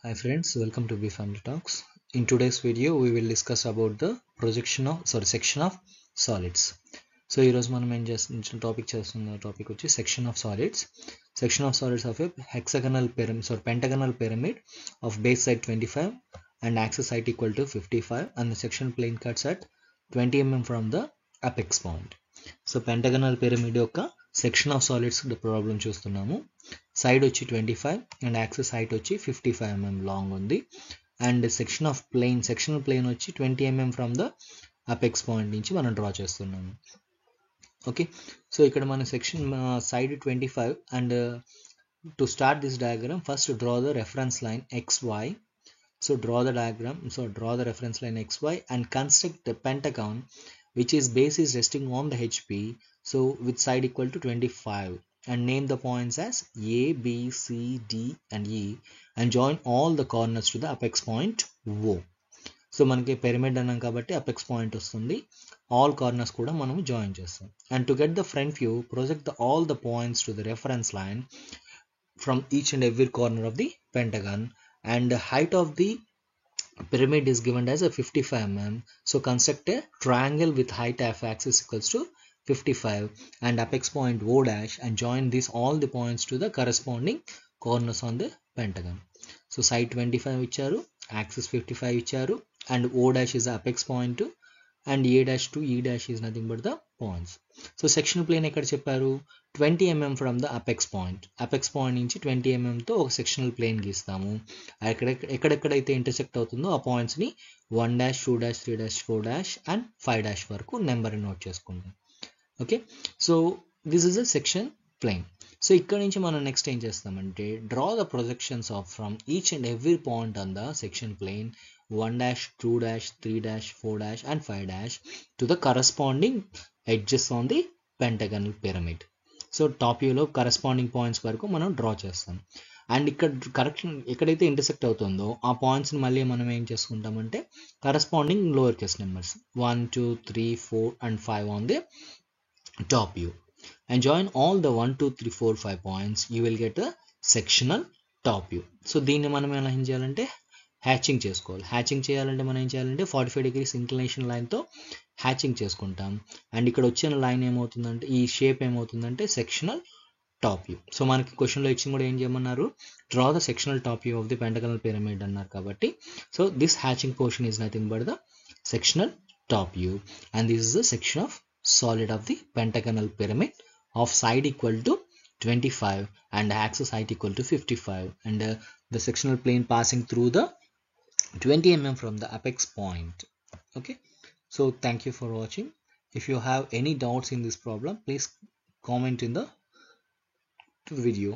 Hi friends, welcome to B Family Talks. In today's video, we will discuss about the section of solids. So ఈ రోజు మనం ఏం చేస్తున్న topic వచ్చి section of solids. Section of solids of a pentagonal pyramid of base side 25 and axis height equal to 55 and the section plane cuts at 20 mm from the apex point. So pentagonal pyramid యొక్క section of solids problem చూస్తున్నాము. Side వచ్చి 25 and axis height వచ్చి 55 mm long ఉంది and sectional plane వచ్చి 20 mm from the apex point నుంచి మనం draw చేస్తున్నాము. Okay, so ఇక్కడ మన section side 25 and to start this diagram first draw the reference line XY. So draw the reference line XY and construct the pentagon which is base is resting on the HP, so with side equal to 25 and name the points as A, B, C, D and E and join all the corners to the apex point O. So మనకి pyramid అన్నాం కాబట్టి apex point వస్తుంది, all corners కూడా మనం join చేస్తాం. And to get the front view project all the points to the reference line from each and every corner of the pentagon and the height of the pyramid is given as a 55 mm. So construct a triangle with height of axis equals to 55 and apex point O dash and join all the points to the corresponding corners on the pentagon. So side 25 ఇచ్చారు, axis 55 ఇచ్చారు and O dash is the apex point and A dash to E dash is nothing but the points. So sectional plane ఎక్కడ చెప్పారు 20 mm from the apex point నుంచి 20 mm తో ఒక sectional plane గీస్తాము. ఎక్కడెక్కడైతే intersect అవుతుందో ఆ పాయింట్స్ ని 1 dash 2 dash 3 dash 4 dash and 5 dash వరకు నెంబర్ నోట్ చేసుకుంటాం. Okay, so this is a section plane. సో ఇక్కడ నుంచి మనం నెక్స్ట్ ఏం చేస్తామంటే draw the projections of from each and every point on the section plane 1 dash 2 dash 3 dash 4 dash and 5 dash to the corresponding edges on the pentagonal pyramid. So top వ్యూలో corresponding points వరకు మనం draw చేస్తాం. And ఎక్కడైతే intersect అవుతుందో ఆ పాయింట్స్ని మళ్ళీ మనం ఏం చేసుకుంటామంటే corresponding lower case numbers 1 2 3 4 and 5 on the top view and join all the 1 2 3 4 5 points, you will get a sectional top view. So దీన్ని మనం ఎలా ఏం చేయాలంటే హ్యాచింగ్ చేసుకోవాలి. హ్యాచింగ్ చేయాలంటే మనం ఏం చేయాలంటే 45 degrees ఇంక్లినేషన్ లైన్తో హ్యాచింగ్ చేసుకుంటాం. అండ్ ఇక్కడ వచ్చిన లైన్ ఏమవుతుందంటే ఈ షేప్ ఏమవుతుందంటే సెక్షనల్ టాప్ వ్యూ. సో మనకి క్వశ్చన్లో ఇచ్చిన కూడా ఏం చేయమన్నారు draw the sectional top view of the pentagonal pyramid అన్నారు కాబట్టి so this hatching portion is nothing but the sectional top view and this is the section of solid of the pentagonal pyramid of side equal to 25 and axis height equal to 55 and the sectional plane passing through the 20 mm from the apex point. Okay, so thank you for watching. If you have any doubts in this problem, please comment in the video.